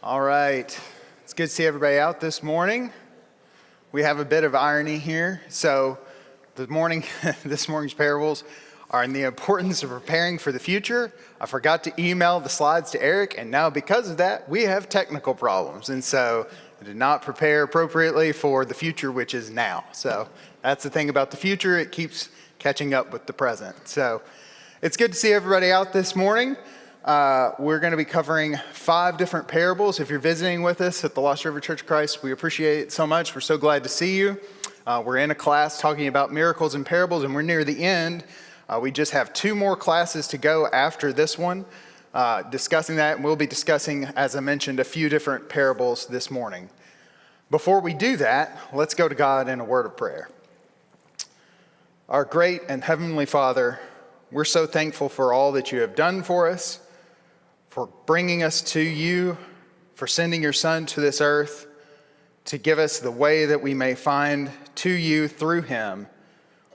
All right. It's good to see everybody out this morning. We have a bit of irony here. So this morning's parables are in the importance of preparing for the future. I forgot to email the slides to Eric, and now because of that, we have technical problems. And so I did not prepare appropriately for the future, which is now. So that's the thing about the future. It keeps catching up with the present. So it's good to see everybody out this morning. We're going to be covering 5 different parables. If you're visiting with us at the Lost River Church of Christ, we appreciate it so much. We're so glad to see you. We're in a class talking about miracles and parables, and we're near the end. We just have 2 more classes to go after this one, discussing that. And we'll be discussing, as I mentioned, a few different parables this morning. Before we do that, let's go to God in a word of prayer. Our great and heavenly Father, we're so thankful for all that you have done for us, for bringing us to you, for sending your Son to this earth to give us the way that we may find to you through him.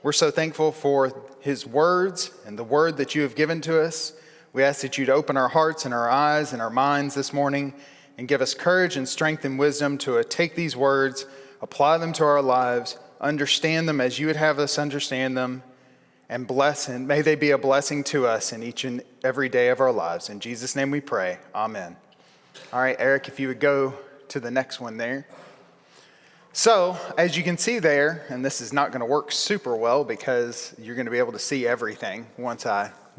We're so thankful for his words and the word that you have given to us. We ask that you'd open our hearts and our eyes and our minds this morning and give us courage and strength and wisdom to take these words, apply them to our lives, understand them as you would have us understand them, and bless, and may they be a blessing to us in each and every day of our lives. In Jesus' name we pray. Amen. All right, Eric, if you would go to the next one there. So, as you can see there, and this is not going to work super well because you're going to be able to see everything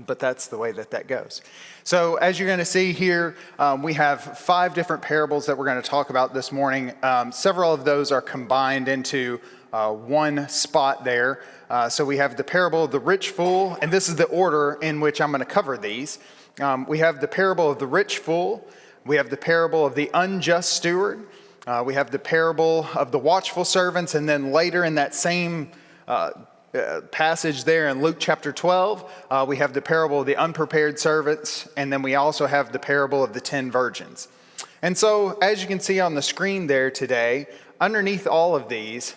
but that's the way that goes. So, as you're going to see here, we have 5 different parables that we're going to talk about this morning. Several of those are combined into one spot there. So we have the parable of the rich fool, and this is the order in which I'm going to cover these. We have the parable of the rich fool. We have the parable of the unjust steward. We have the parable of the watchful servants, and then later in that same passage there in Luke chapter 12, we have the parable of the unprepared servants, and then we also have the parable of the 10 virgins. And so, as you can see on the screen there today, underneath all of these,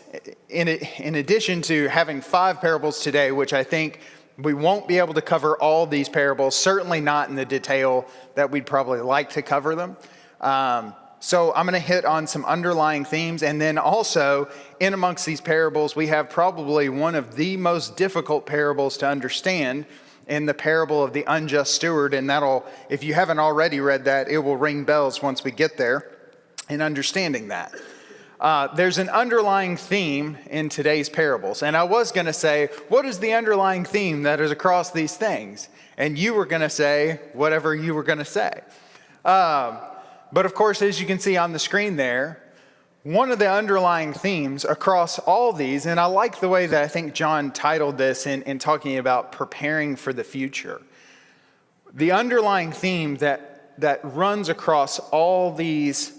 in addition to having 5 parables today, which I think we won't be able to cover all these parables, certainly not in the detail that we'd probably like to cover them. So I'm going to hit on some underlying themes, and then also in amongst these parables, we have probably one of the most difficult parables to understand in the parable of the unjust steward, and if you haven't already read that, it will ring bells once we get there in understanding that. There's an underlying theme in today's parables. And I was going to say, what is the underlying theme that is across these things? And you were going to say whatever you were going to say. But of course, as you can see on the screen there, one of the underlying themes across all these, and I like the way that I think John titled this in talking about preparing for the future. The underlying theme that runs across all these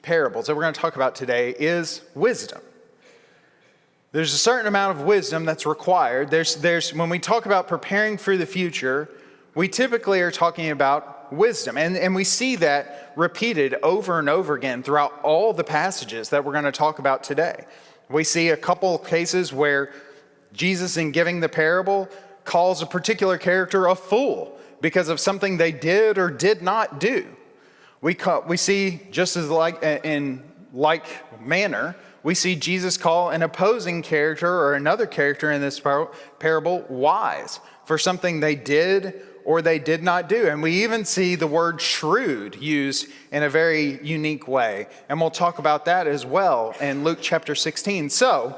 parables that we're going to talk about today is wisdom. There's a certain amount of wisdom that's required. When we talk about preparing for the future, we typically are talking about wisdom. And we see that repeated over and over again throughout all the passages that we're going to talk about today. We see a couple of cases where Jesus, in giving the parable, calls a particular character a fool because of something they did or did not do. We see, just as in like manner, we see Jesus call an opposing character or another character in this parable wise for something they did or they did not do. And we even see the word shrewd used in a very unique way. And we'll talk about that as well in Luke chapter 16. So,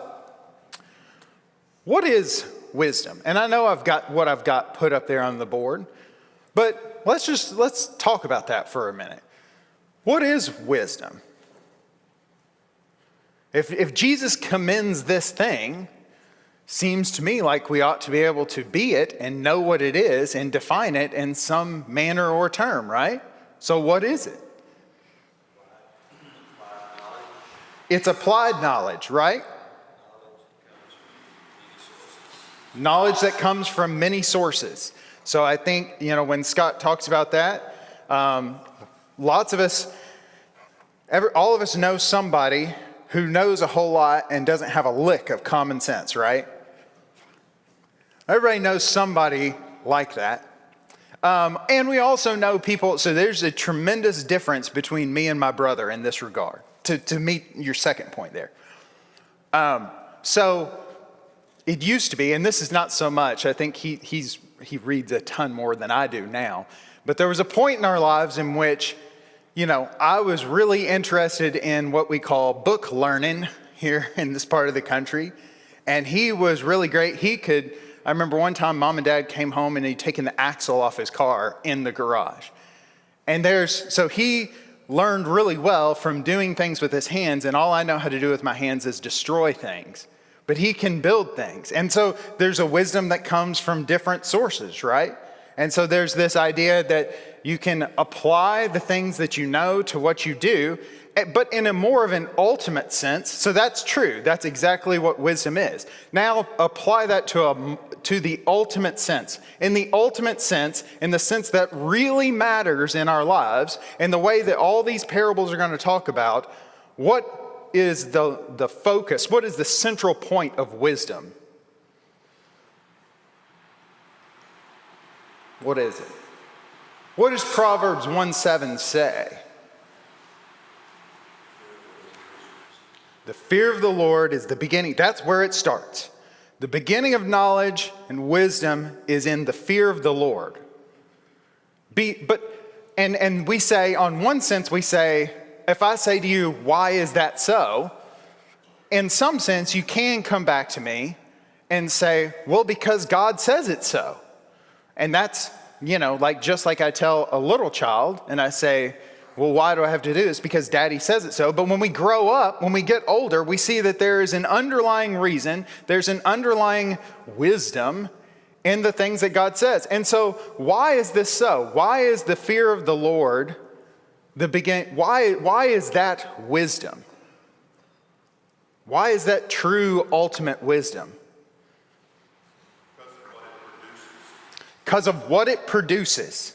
what is wisdom? And I know I've got put up there on the board, but let's talk about that for a minute. What is wisdom? If Jesus commends this thing, seems to me like we ought to be able to be it and know what it is and define it in some manner or term, right? So what is it? It's applied knowledge, right? Knowledge that comes from many sources. So I think, when Scott talks about that, lots of us, all of us know somebody who knows a whole lot and doesn't have a lick of common sense, right? Everybody knows somebody like that. And we also know people, so there's a tremendous difference between me and my brother in this regard, to meet your second point there. So it used to be, and this is not so much, I think he reads a ton more than I do now, but there was a point in our lives in which, I was really interested in what we call book learning here in this part of the country, and he was really great. I remember one time Mom and Dad came home and he'd taken the axle off his car in the garage. And so he learned really well from doing things with his hands, and all I know how to do with my hands is destroy things. But he can build things. And so there's a wisdom that comes from different sources, right? And so there's this idea that you can apply the things that you know to what you do, but in a more of an ultimate sense. So that's true. That's exactly what wisdom is. Now apply that to the ultimate sense. In the ultimate sense, in the sense that really matters in our lives, and the way that all these parables are going to talk about, what is the focus? What is the central point of wisdom? What is it? What does Proverbs 1:7 say? The fear of the Lord is the beginning. That's where it starts. The beginning of knowledge and wisdom is in the fear of the Lord. And we say, on one sense, we say, if I say to you, why is that so? In some sense, you can come back to me and say, well, because God says it so. And that's, just like I tell a little child and I say, well, why do I have to do this? Because Daddy says it so. But when we grow up, when we get older, we see that there is an underlying reason, there's an underlying wisdom in the things that God says. And so why is this so? Why is the fear of the Lord why is that wisdom? Why is that true ultimate wisdom? Because of what it produces.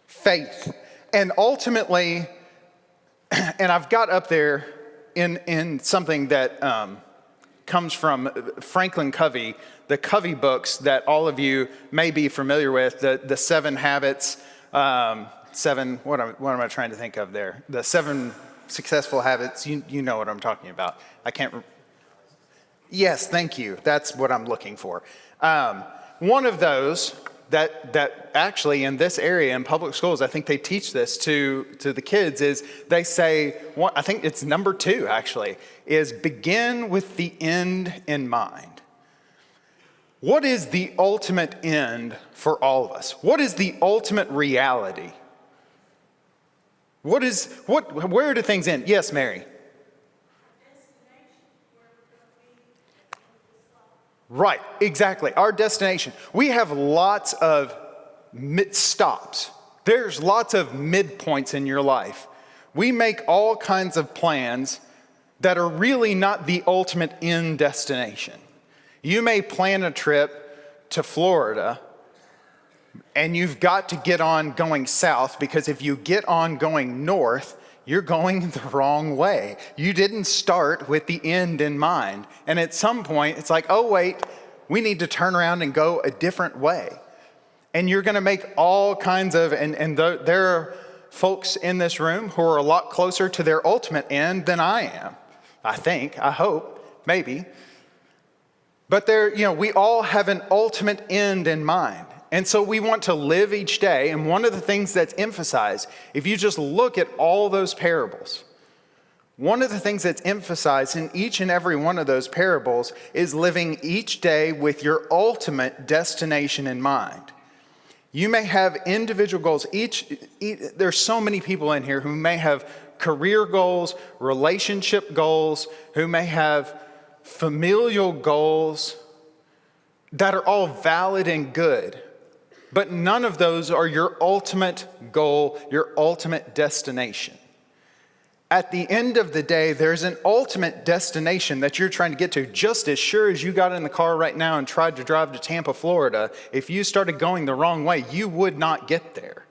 Faith. And ultimately, and I've got up there in something that comes from Franklin Covey, the Covey books that all of you may be familiar with, the 7 habits, what am I trying to think of there? The 7 successful habits, you know what I'm talking about. Yes, thank you. That's what I'm looking for. One of those that actually in this area in public schools, I think they teach this to the kids, is they say, I think it's number 2 actually, is begin with the end in mind. What is the ultimate end for all of us? What is the ultimate reality? Where do things end? Yes, Mary. Right, exactly. Our destination. We have lots of stops. There's lots of midpoints in your life. We make all kinds of plans that are really not the ultimate end destination. You may plan a trip to Florida, and you've got to get on going south, because if you get on going north, you're going the wrong way. You didn't start with the end in mind. And at some point, it's like, oh, wait, we need to turn around and go a different way. And you're going to make all kinds of, there are folks in this room who are a lot closer to their ultimate end than I am. I think, I hope, maybe. But we all have an ultimate end in mind. And so we want to live each day. And one of the things that's emphasized, if you just look at all those parables, one of the things that's emphasized in each and every one of those parables is living each day with your ultimate destination in mind. You may have individual goals. There's so many people in here who may have career goals, relationship goals, who may have familial goals that are all valid and good. But none of those are your ultimate goal, your ultimate destination. At the end of the day, there's an ultimate destination that you're trying to get to. Just as sure as you got in the car right now and tried to drive to Tampa, Florida, if you started going the wrong way, you would not get there.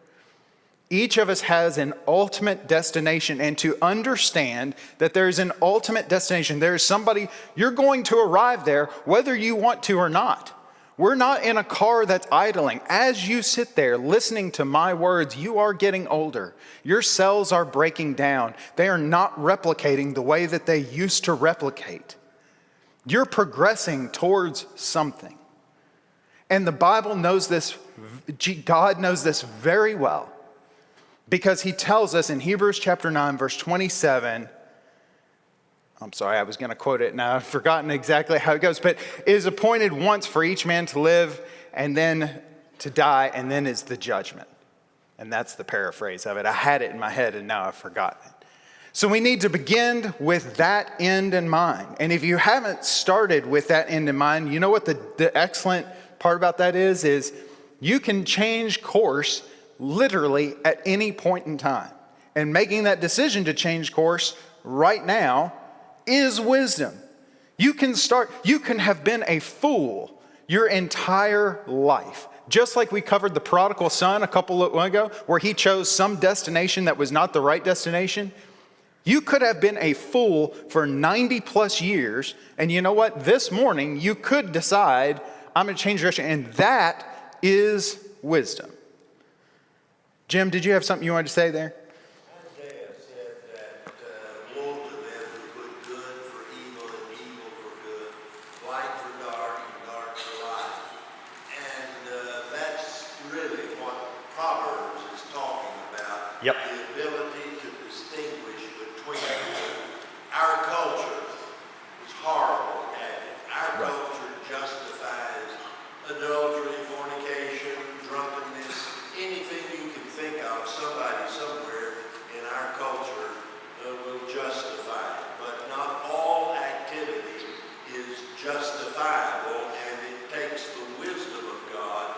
Each of us has an ultimate destination, and to understand that there's an ultimate destination, there is somebody, you're going to arrive there whether you want to or not. We're not in a car that's idling. As you sit there listening to my words, you are getting older. Your cells are breaking down. They are not replicating the way that they used to replicate. You're progressing towards something. And the Bible knows this, God knows this very well, because he tells us in Hebrews chapter 9, verse 27, I'm sorry, I was going to quote it, now I've forgotten exactly how it goes, but it is appointed once for each man to live and then to die, and then is the judgment. And that's the paraphrase of it. I had it in my head and now I've forgotten it. So we need to begin with that end in mind. And if you haven't started with that end in mind, you know what the excellent part about that is you can change course literally at any point in time. And making that decision to change course right now is wisdom. You can have been a fool your entire life. Just like we covered the prodigal son a couple of months ago, where he chose some destination that was not the right destination. You could have been a fool for 90 plus years, and you know what? This morning, you could decide, I'm going to change direction, and that is wisdom. Jim, did you have something you wanted to say there? Isaiah said that woe to them who put good for evil and evil for good, light for dark and dark for light. And that's really what Proverbs is talking about. Yep. The ability to distinguish between our culture is horrible at it. Our culture justifies adultery, fornication, drunkenness, anything you can think of, somebody somewhere in our culture will justify it. But not all activity is justifiable, and it takes the wisdom of God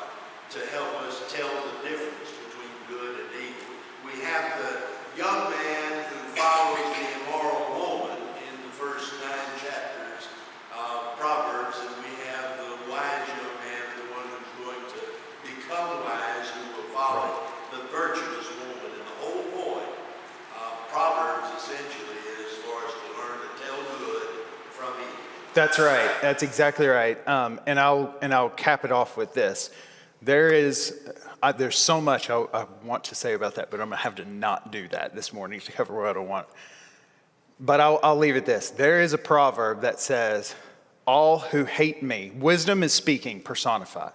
to help us tell the difference between good and evil. We have the young man who follows the immoral woman in the first 9 chapters of Proverbs, and we have the wise young man, the one who's going to become wise, who will follow the virtuous woman. And the whole point of Proverbs essentially is for us to learn to tell good from evil. That's right. That's exactly right. And I'll cap it off with this. There's so much I want to say about that, but I'm going to have to not do that this morning to cover what I want. But I'll leave it this. There is a proverb that says, all who hate me, wisdom is speaking personified.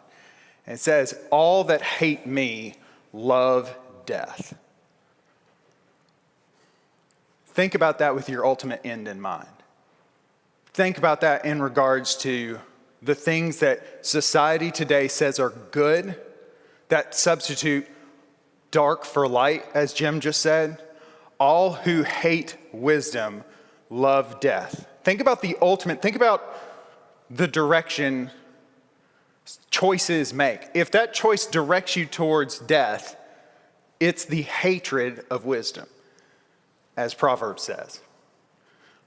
And it says, all that hate me love death. Think about that with your ultimate end in mind. Think about that in regards to the things that society today says are good, that substitute dark for light, as Jim just said. All who hate wisdom love death. Think about the ultimate, think about the direction choices make. If that choice directs you towards death, it's the hatred of wisdom, as Proverbs says.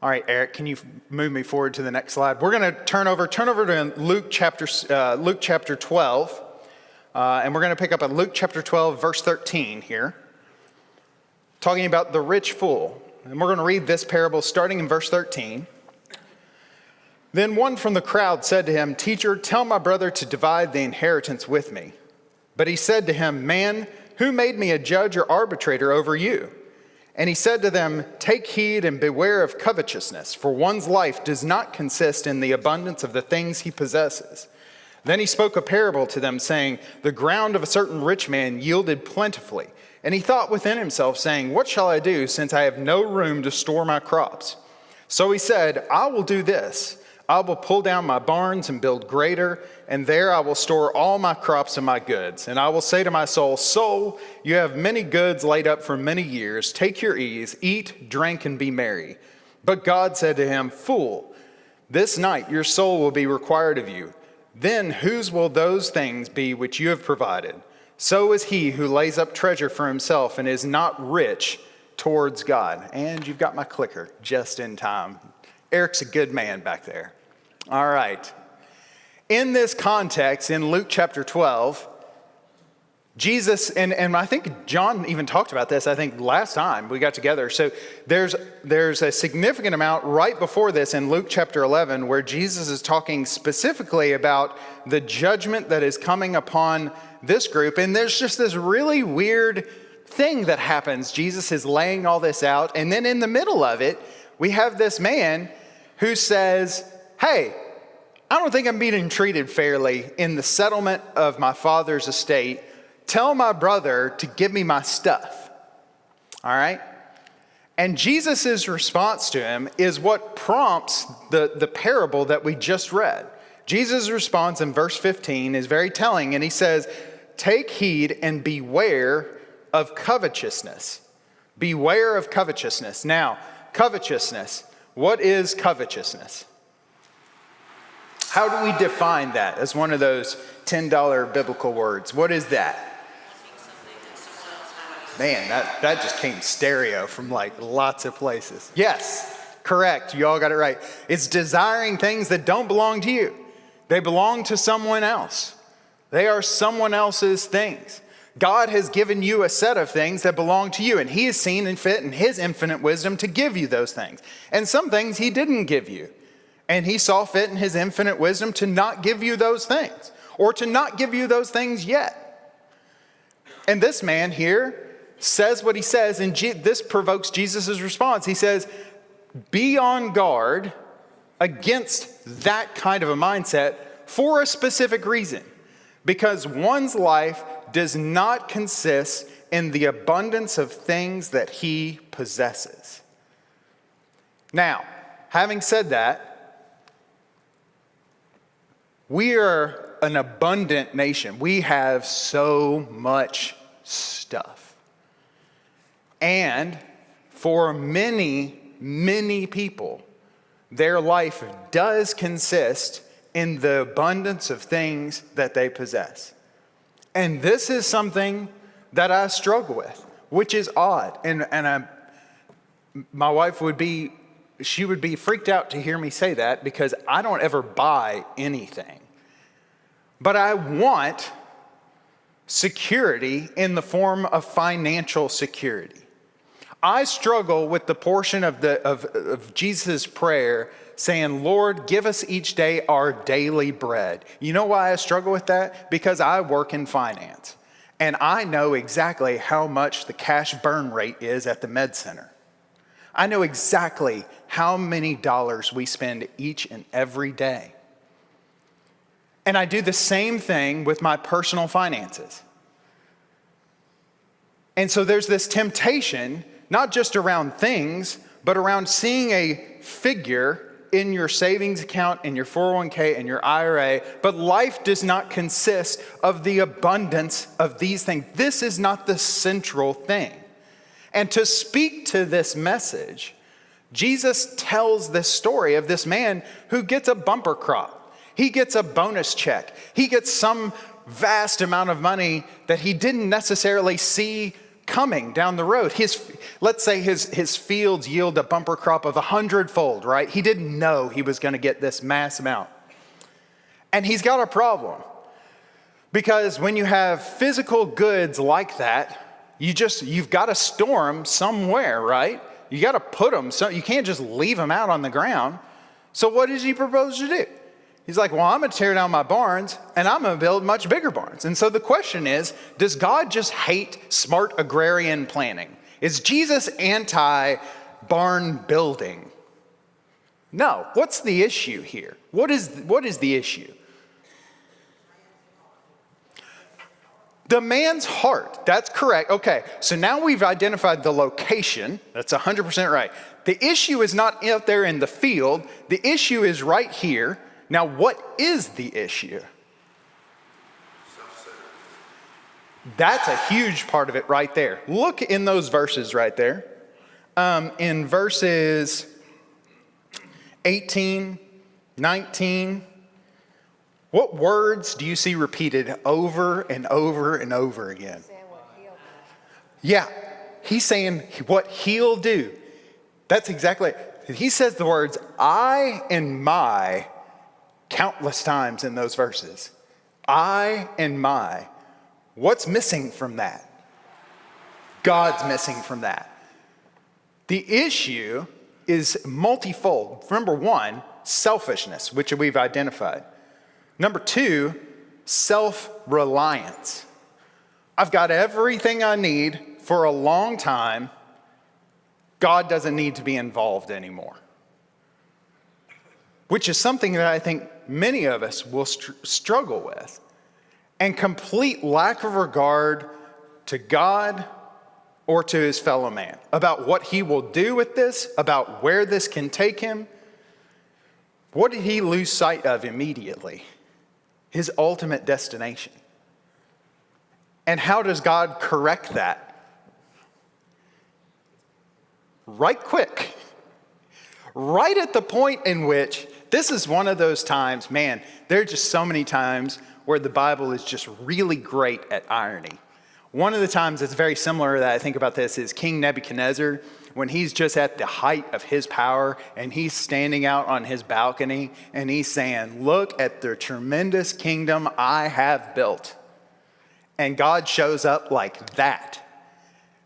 All right, Eric, can you move me forward to the next slide? We're going to turn over to Luke chapter 12, and we're going to pick up at Luke chapter 12, verse 13 here, talking about the rich fool. And we're going to read this parable starting in verse 13. Then one from the crowd said to him, "Teacher, tell my brother to divide the inheritance with me." But he said to him, "Man, who made me a judge or arbitrator over you?" And he said to them, "Take heed and beware of covetousness, for one's life does not consist in the abundance of the things he possesses." Then he spoke a parable to them, saying, "The ground of a certain rich man yielded plentifully. And he thought within himself, saying, 'What shall I do, since I have no room to store my crops?' So he said, 'I will do this. I will pull down my barns and build greater, and there I will store all my crops and my goods. And I will say to my soul, Soul, you have many goods laid up for many years. Take your ease, eat, drink, and be merry.' But God said to him, 'Fool, this night your soul will be required of you. Then whose will those things be which you have provided? So is he who lays up treasure for himself and is not rich towards God.'" And you've got my clicker just in time. Eric's a good man back there. All right. In this context, in Luke chapter 12, Jesus, and I think John even talked about this, I think last time we got together. So there's a significant amount right before this in Luke chapter 11 where Jesus is talking specifically about the judgment that is coming upon this group. And there's just this really weird thing that happens. Jesus is laying all this out. And then in the middle of it, we have this man who says, hey, I don't think I'm being treated fairly in the settlement of my father's estate. Tell my brother to give me my stuff. All right? And Jesus' response to him is what prompts the parable that we just read. Jesus' response in verse 15 is very telling, and he says, take heed and beware of covetousness. Beware of covetousness. Now, covetousness. What is covetousness? How do we define that as one of those $10 biblical words? What is that? Man, that just came stereo from like lots of places. Yes, correct. You all got it right. It's desiring things that don't belong to you. They belong to someone else. They are someone else's things. God has given you a set of things that belong to you, and he has seen and fit in his infinite wisdom to give you those things. And some things he didn't give you. And he saw fit in his infinite wisdom to not give you those things, or to not give you those things yet. And this man here says what he says, and this provokes Jesus' response. He says, be on guard against that kind of a mindset for a specific reason. Because one's life does not consist in the abundance of things that he possesses. Now, having said that, we are an abundant nation. We have so much stuff. And for many, many people, their life does consist in the abundance of things that they possess. And this is something that I struggle with, which is odd. My wife would be freaked out to hear me say that because I don't ever buy anything. But I want security in the form of financial security. I struggle with the portion of Jesus' prayer saying, Lord, give us each day our daily bread. You know why I struggle with that? Because I work in finance. And I know exactly how much the cash burn rate is at the med center. I know exactly how many dollars we spend each and every day. And I do the same thing with my personal finances. And so there's this temptation, not just around things, but around seeing a figure in your savings account, in your 401k, in your IRA. But life does not consist of the abundance of these things. This is not the central thing. And to speak to this message, Jesus tells this story of this man who gets a bumper crop. He gets a bonus check. He gets some vast amount of money that he didn't necessarily see coming down the road. Let's say his fields yield a bumper crop of 100-fold, right? He didn't know he was going to get this mass amount. And he's got a problem. Because when you have physical goods like that, you've got to store them somewhere, right? You got to put them, so you can't just leave them out on the ground. So what does he propose to do? He's like, well, I'm going to tear down my barns and I'm going to build much bigger barns. And so the question is, does God just hate smart agrarian planning? Is Jesus anti-barn building? No. What's the issue here? What is the issue? The man's heart. That's correct. Okay, so now we've identified the location. That's 100% right. The issue is not out there in the field. The issue is right here. Now, what is the issue? That's a huge part of it right there. Look in those verses right there. In verses 18, 19, what words do you see repeated over and over and over again? Yeah, he's saying what he'll do. That's exactly it. He says the words, I and my, countless times in those verses. I and my. What's missing from that? God's missing from that. The issue is multifold. Number one, selfishness, which we've identified. Number two, self-reliance. I've got everything I need for a long time. God doesn't need to be involved anymore. Which is something that I think many of us will struggle with. And complete lack of regard to God or to his fellow man about what he will do with this, about where this can take him. What did he lose sight of immediately? His ultimate destination. And how does God correct that? Right quick. Right at the point in which, this is one of those times, man, there are just so many times where the Bible is just really great at irony. One of the times that's very similar that I think about this is King Nebuchadnezzar, when he's just at the height of his power and he's standing out on his balcony and he's saying, look at the tremendous kingdom I have built. And God shows up like that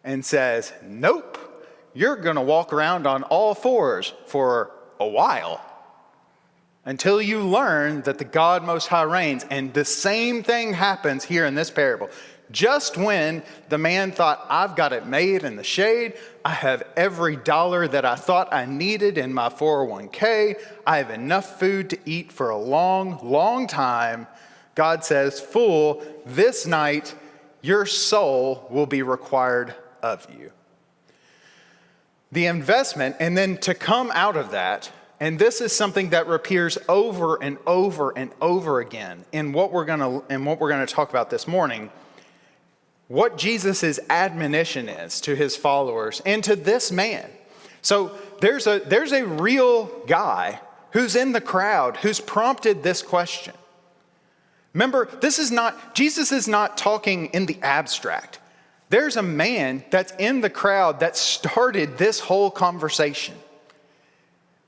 and says, nope, you're going to walk around on all fours for a while until you learn that the God Most High reigns. And the same thing happens here in this parable. Just when the man thought, I've got it made in the shade, I have every dollar that I thought I needed in my 401k, I have enough food to eat for a long, long time, God says, fool, this night your soul will be required of you. The investment, and then to come out of that, and this is something that appears over and over and over again in what we're going to talk about this morning, what Jesus' admonition is to his followers and to this man. So there's a real guy who's in the crowd who's prompted this question. Remember, Jesus is not talking in the abstract. There's a man that's in the crowd that started this whole conversation.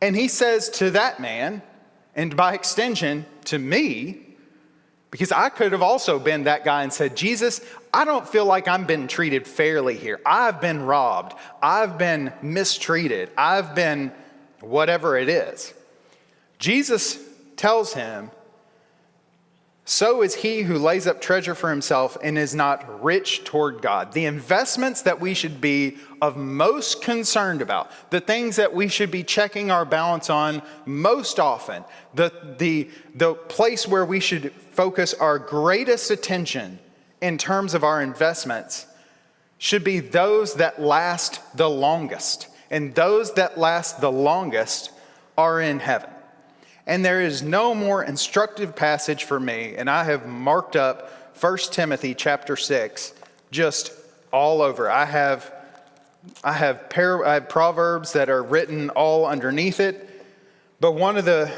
And he says to that man, and by extension to me, because I could have also been that guy and said, Jesus, I don't feel like I'm being treated fairly here. I've been robbed. I've been mistreated. I've been whatever it is. Jesus tells him, so is he who lays up treasure for himself and is not rich toward God. The investments that we should be of most concerned about, the things that we should be checking our balance on most often, the place where we should focus our greatest attention in terms of our investments should be those that last the longest. And those that last the longest are in heaven. And there is no more instructive passage for me, and I have marked up 1 Timothy chapter 6 just all over. I have proverbs that are written all underneath it, but one of the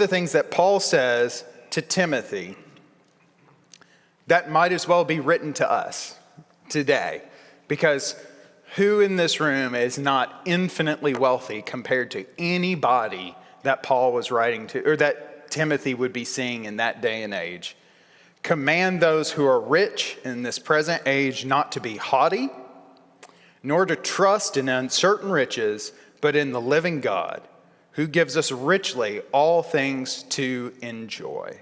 things that Paul says to Timothy that might as well be written to us today, because who in this room is not infinitely wealthy compared to anybody that Paul was writing to, or that Timothy would be seeing in that day and age? Command those who are rich in this present age not to be haughty, nor to trust in uncertain riches, but in the living God, who gives us richly all things to enjoy.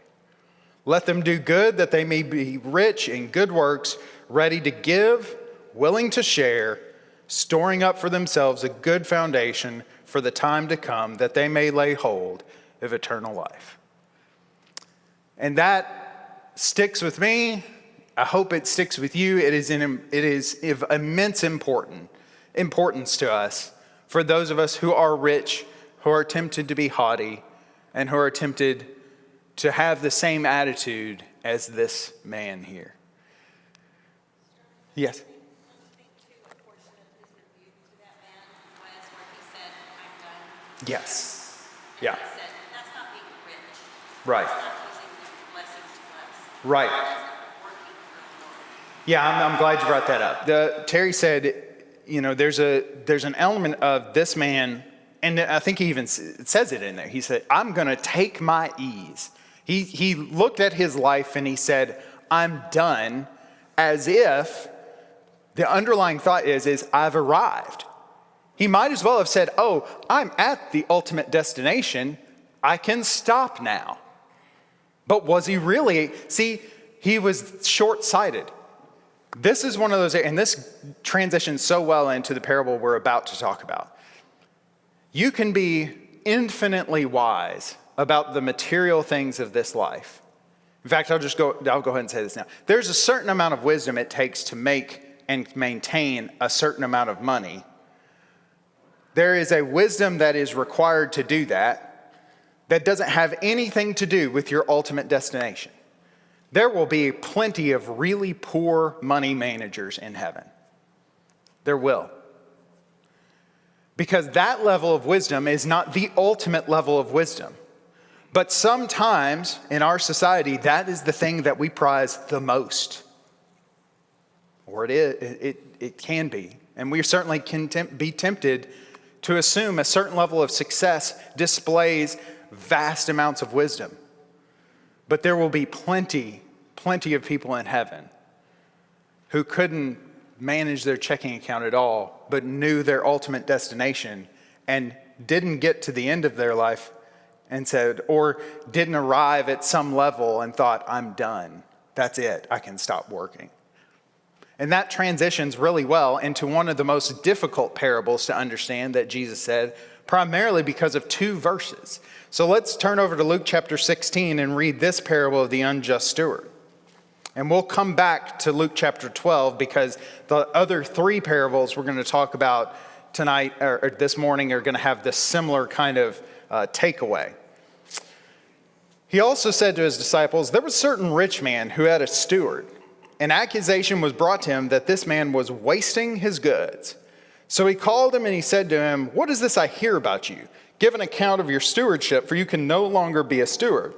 Let them do good, that they may be rich in good works, ready to give, willing to share, storing up for themselves a good foundation for the time to come, that they may lay hold of eternal life. And that sticks with me. I hope it sticks with you. It is of immense importance to us, for those of us who are rich, who are tempted to be haughty, and who are tempted to have the same attitude as this man here. Yes? Yes. Yeah. Said, that's not being rich. Right. That's not using the blessings to bless. Right. That isn't working for the Lord. Yeah, I'm glad you brought that up. Terry said, there's an element of this man, and I think he even says it in there. He said, I'm going to take my ease. He looked at his life and he said, I'm done, as if the underlying thought is I've arrived. He might as well have said, oh, I'm at the ultimate destination. I can stop now. But was he really? See, he was short-sighted. This is one of those, and this transitions so well into the parable we're about to talk about. You can be infinitely wise about the material things of this life. In fact, I'll go ahead and say this now. There's a certain amount of wisdom it takes to make and maintain a certain amount of money. There is a wisdom that is required to do that doesn't have anything to do with your ultimate destination. There will be plenty of really poor money managers in heaven. There will. Because that level of wisdom is not the ultimate level of wisdom. But sometimes in our society, that is the thing that we prize the most. Or it can be. And we certainly can be tempted to assume a certain level of success displays vast amounts of wisdom. But there will be plenty of people in heaven who couldn't manage their checking account at all, but knew their ultimate destination and didn't get to the end of their life and said, or didn't arrive at some level and thought, I'm done. That's it. I can stop working. And that transitions really well into one of the most difficult parables to understand that Jesus said, primarily because of two verses. So let's turn over to Luke chapter 16 and read this parable of the unjust steward. And we'll come back to Luke chapter 12 because the other three parables we're going to talk about tonight or this morning are going to have this similar kind of takeaway. He also said to his disciples, there was a certain rich man who had a steward. An accusation was brought to him that this man was wasting his goods. So he called him and he said to him, what is this I hear about you? Give an account of your stewardship, for you can no longer be a steward.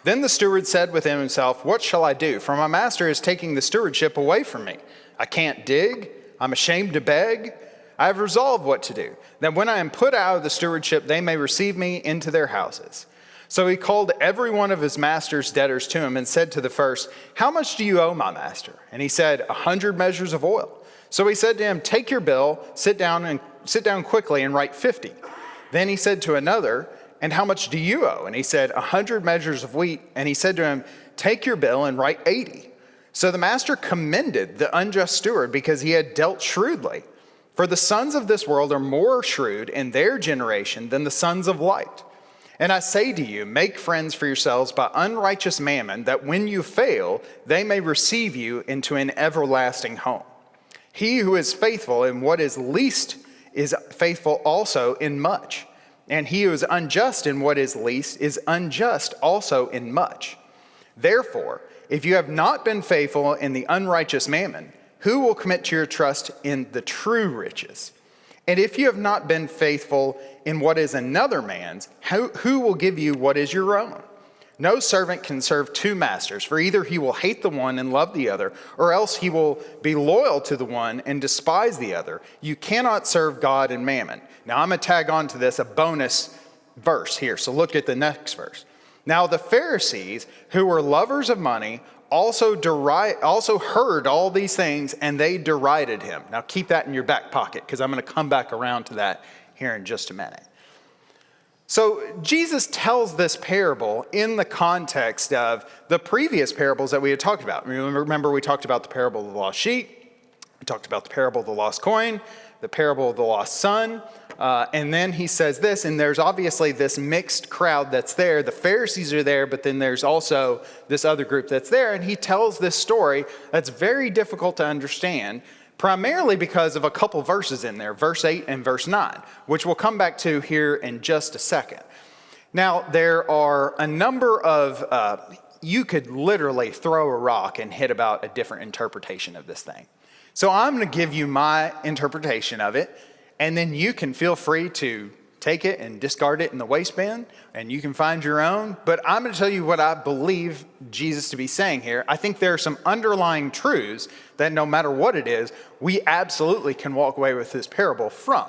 Then the steward said within himself, what shall I do? For my master is taking the stewardship away from me. I can't dig. I'm ashamed to beg. I have resolved what to do, that when I am put out of the stewardship, they may receive me into their houses. So he called every one of his master's debtors to him and said to the first, how much do you owe my master? And he said, 100 measures of oil. So he said to him, take your bill, sit down quickly and write 50. Then he said to another, and how much do you owe? And he said, 100 measures of wheat. And he said to him, take your bill and write 80. So the master commended the unjust steward because he had dealt shrewdly. For the sons of this world are more shrewd in their generation than the sons of light. And I say to you, make friends for yourselves by unrighteous mammon, that when you fail, they may receive you into an everlasting home. He who is faithful in what is least is faithful also in much. And he who is unjust in what is least is unjust also in much. Therefore, if you have not been faithful in the unrighteous mammon, who will commit to your trust in the true riches? And if you have not been faithful in what is another man's, who will give you what is your own? No servant can serve two masters, for either he will hate the one and love the other, or else he will be loyal to the one and despise the other. You cannot serve God and mammon. Now I'm going to tag on to this a bonus verse here. So look at the next verse. Now the Pharisees, who were lovers of money, also heard all these things, and they derided him. Now keep that in your back pocket, because I'm going to come back around to that here in just a minute. So Jesus tells this parable in the context of the previous parables that we had talked about. Remember, we talked about the parable of the lost sheep. We talked about the parable of the lost coin, the parable of the lost son. And then he says this, and there's obviously this mixed crowd that's there. The Pharisees are there, but then there's also this other group that's there. And he tells this story that's very difficult to understand, primarily because of a couple verses in there, verse 8 and verse 9, which we'll come back to here in just a second. Now, there are a number of, you could literally throw a rock and hit about a different interpretation of this thing. So I'm going to give you my interpretation of it, and then you can feel free to take it and discard it in the waste bin, and you can find your own. But I'm going to tell you what I believe Jesus to be saying here. I think there are some underlying truths that no matter what it is, we absolutely can walk away with this parable from.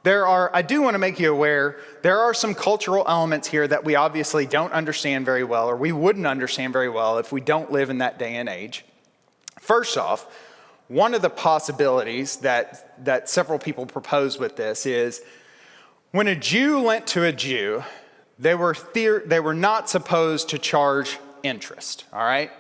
I do want to make you aware, there are some cultural elements here that we obviously don't understand very well, or we wouldn't understand very well if we don't live in that day and age. First off, one of the possibilities that several people propose with this is when a Jew lent to a Jew, they were not supposed to charge interest, all right?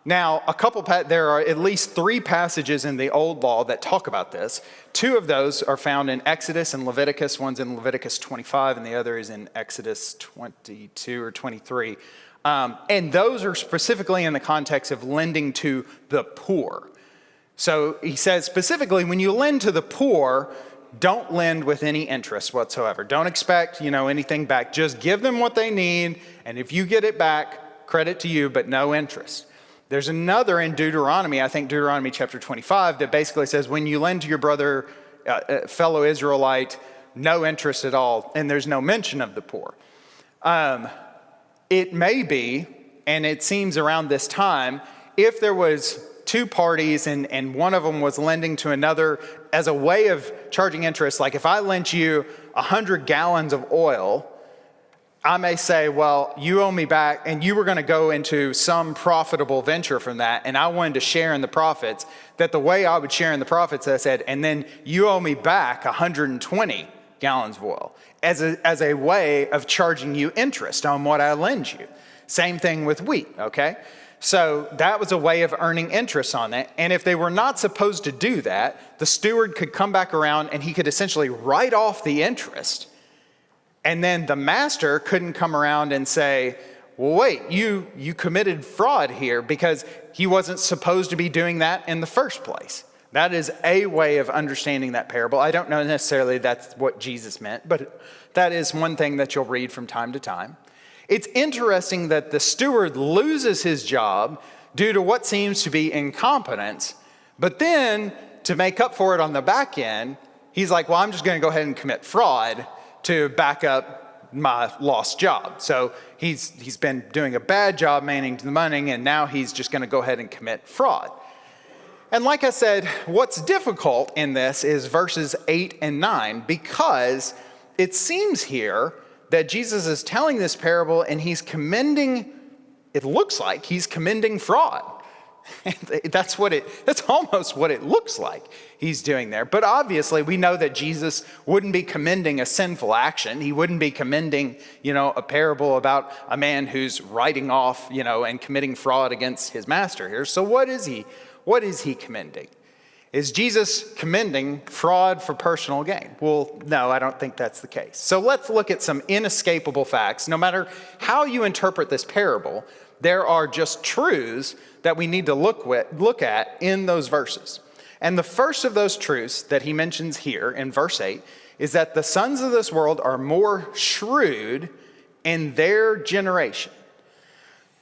Now, there are at least 3 passages in the Old Law that talk about this. 2 of those are found in Exodus and Leviticus. One's in Leviticus 25, and the other is in Exodus 22 or 23. And those are specifically in the context of lending to the poor. So he says specifically, when you lend to the poor, don't lend with any interest whatsoever. Don't expect, anything back. Just give them what they need, and if you get it back, credit to you, but no interest. There's another in Deuteronomy, I think Deuteronomy chapter 25, that basically says when you lend to your brother, fellow Israelite, no interest at all, and there's no mention of the poor. It may be, and it seems around this time, if there was 2 parties and one of them was lending to another as a way of charging interest, like if I lent you 100 gallons of oil, I may say, well, you owe me back, and you were going to go into some profitable venture from that, and I wanted to share in the profits, that the way I would share in the profits, I said, and then you owe me back 120 gallons of oil as a way of charging you interest on what I lend you. Same thing with wheat, okay? So that was a way of earning interest on it, and if they were not supposed to do that, the steward could come back around and he could essentially write off the interest. And then the master couldn't come around and say, well, wait, you committed fraud here because he wasn't supposed to be doing that in the first place. That is a way of understanding that parable. I don't know necessarily that's what Jesus meant, but that is one thing that you'll read from time to time. It's interesting that the steward loses his job due to what seems to be incompetence, but then to make up for it on the back end, he's like, well, I'm just going to go ahead and commit fraud to back up my lost job. So he's been doing a bad job managing the money, and now he's just going to go ahead and commit fraud. And like I said, what's difficult in this is verses 8 and 9, because it seems here that Jesus is telling this parable and it looks like he's commending fraud. That's almost what it looks like he's doing there. But obviously we know that Jesus wouldn't be commending a sinful action. He wouldn't be commending, a parable about a man who's writing off, and committing fraud against his master here. So what is he commending? Is Jesus commending fraud for personal gain? Well, no, I don't think that's the case. So let's look at some inescapable facts. No matter how you interpret this parable, there are just truths that we need to look at in those verses. And the first of those truths that he mentions here in verse 8 is that the sons of this world are more shrewd in their generation.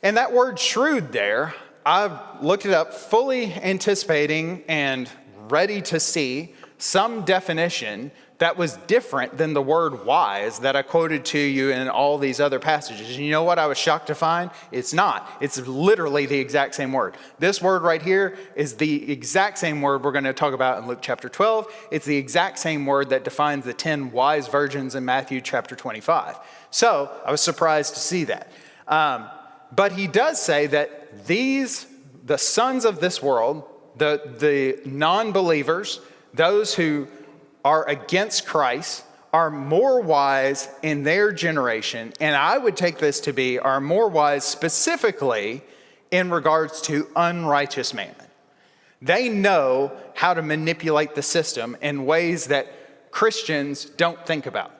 And that word shrewd there, I've looked it up fully anticipating and ready to see some definition that was different than the word wise that I quoted to you in all these other passages. And you know what I was shocked to find? It's not. It's literally the exact same word. This word right here is the exact same word we're going to talk about in Luke chapter 12. It's the exact same word that defines the 10 wise virgins in Matthew chapter 25. So I was surprised to see that. But he does say that the sons of this world, the non-believers, those who are against Christ, are more wise in their generation, and I would take this to be are more wise specifically in regards to unrighteous mammon. They know how to manipulate the system in ways that Christians don't think about.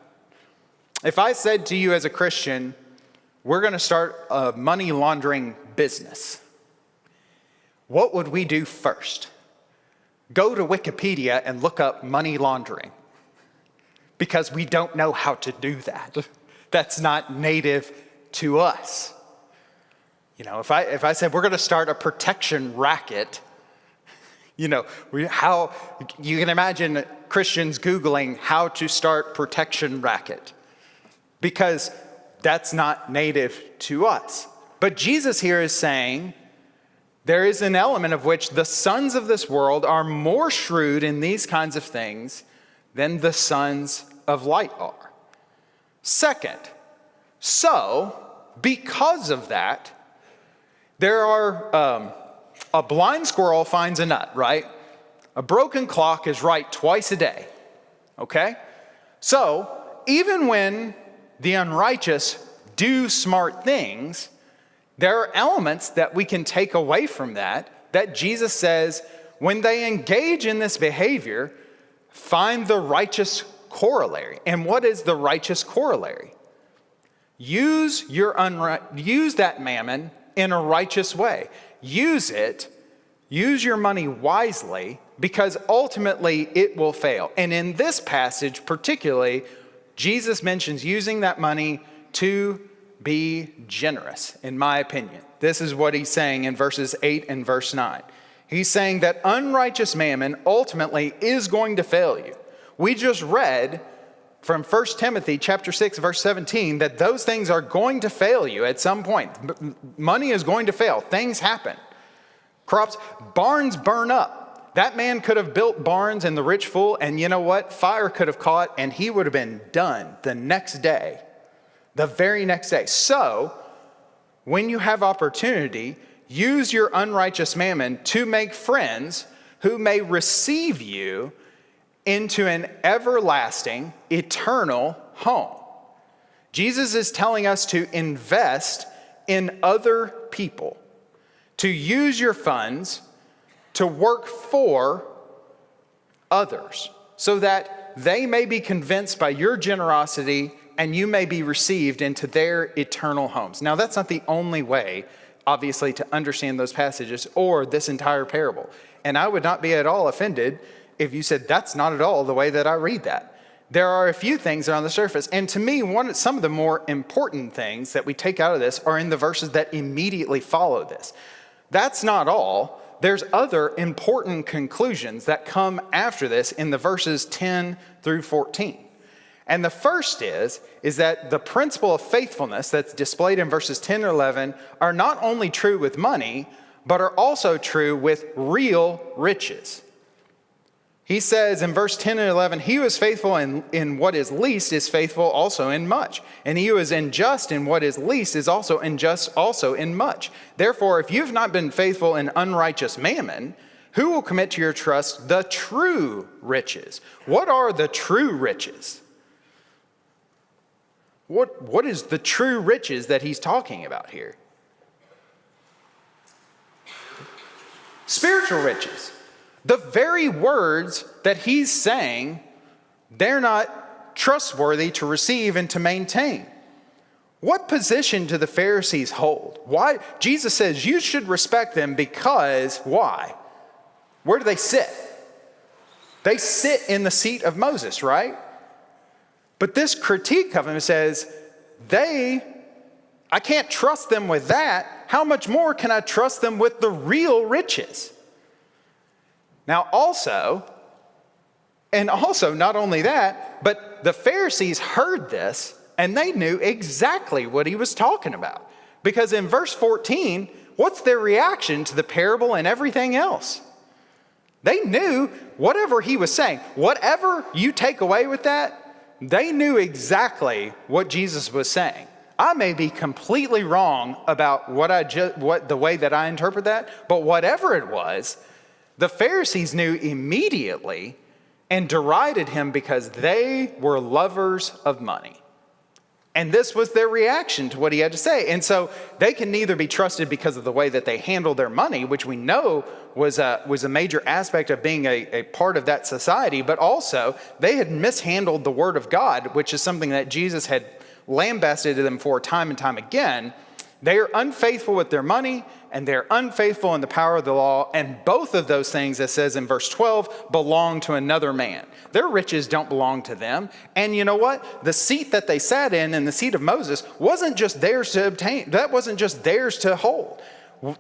If I said to you as a Christian, we're going to start a money laundering business, what would we do first? Go to Wikipedia and look up money laundering, because we don't know how to do that. That's not native to us. If I said we're going to start a protection racket, how you can imagine Christians Googling how to start protection racket, because that's not native to us. But Jesus here is saying there is an element of which the sons of this world are more shrewd in these kinds of things than the sons of light are. Second, so because of that, there are, a blind squirrel finds a nut, right? A broken clock is right twice a day, okay? So even when the unrighteous do smart things, there are elements that we can take away from that Jesus says, when they engage in this behavior, find the righteous corollary. And what is the righteous corollary? Use that mammon in a righteous way. Use your money wisely, because ultimately it will fail. And in this passage particularly, Jesus mentions using that money to be generous, in my opinion. This is what he's saying in verses 8 and verse 9. He's saying that unrighteous mammon ultimately is going to fail you. We just read from 1 Timothy chapter 6, verse 17, that those things are going to fail you at some point. Money is going to fail. Things happen. Barns burn up. That man could have built barns in the rich fool, and you know what? Fire could have caught, and he would have been done the next day, the very next day. So, when you have opportunity, use your unrighteous mammon to make friends who may receive you into an everlasting, eternal home. Jesus is telling us to invest in other people, to use your funds to work for others so that they may be convinced by your generosity and you may be received into their eternal homes. Now, that's not the only way, obviously, to understand those passages or this entire parable. And I would not be at all offended if you said, that's not at all the way that I read that. There are a few things that are on the surface. And to me, some of the more important things that we take out of this are in the verses that immediately follow this. That's not all. There's other important conclusions that come after this in the verses 10 through 14. And the first is that the principle of faithfulness that's displayed in verses 10 and 11 are not only true with money, but are also true with real riches. He says in verse 10 and 11, he who is faithful in what is least is faithful also in much. And he who is unjust in what is least is also unjust also in much. Therefore, if you have not been faithful in unrighteous mammon, who will commit to your trust the true riches? What are the true riches? What is the true riches that he's talking about here? Spiritual riches. The very words that he's saying, they're not trustworthy to receive and to maintain. What position do the Pharisees hold? Why? Jesus says you should respect them because why? Where do they sit? They sit in the seat of Moses, right? But this critique of him says, I can't trust them with that. How much more can I trust them with the real riches? Now also, not only that, but the Pharisees heard this and they knew exactly what he was talking about. Because in verse 14, what's their reaction to the parable and everything else? They knew whatever he was saying, whatever you take away with that, they knew exactly what Jesus was saying. I may be completely wrong about the way that I interpret that, but whatever it was, the Pharisees knew immediately and derided him because they were lovers of money. And this was their reaction to what he had to say. And so they can neither be trusted because of the way that they handled their money, which we know was a major aspect of being a part of that society, but also they had mishandled the word of God, which is something that Jesus had lambasted them for time and time again. They are unfaithful with their money, and they're unfaithful in the power of the law, and both of those things, as says in verse 12, belong to another man. Their riches don't belong to them. And you know what? The seat that they sat in the seat of Moses, wasn't just theirs to obtain. That wasn't just theirs to hold.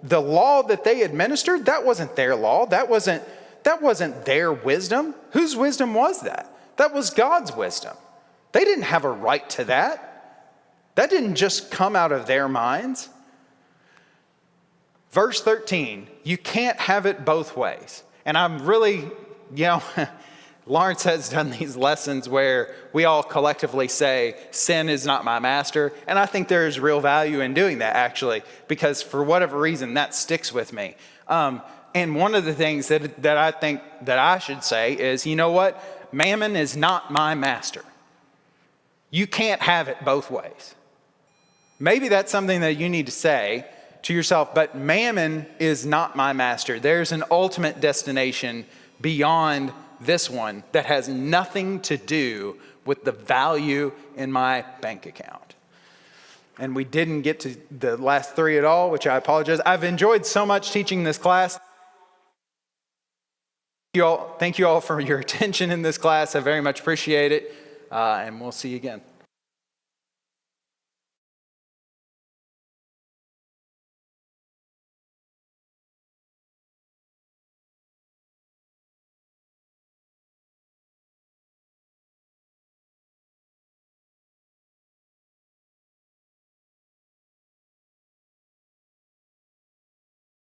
The law that they administered, that wasn't their law. That wasn't their wisdom. Whose wisdom was that? That was God's wisdom. They didn't have a right to that. That didn't just come out of their minds. Verse 13, you can't have it both ways. And I'm really, Lawrence has done these lessons where we all collectively say, sin is not my master. And I think there is real value in doing that, actually, because for whatever reason, that sticks with me. And one of the things that I think that I should say is, you know what? Mammon is not my master. You can't have it both ways. Maybe that's something that you need to say to yourself, but mammon is not my master. There's an ultimate destination beyond this one that has nothing to do with the value in my bank account. And we didn't get to the last three at all, which I apologize. I've enjoyed so much teaching this class. Thank you all for your attention in this class. I very much appreciate it. And we'll see you again.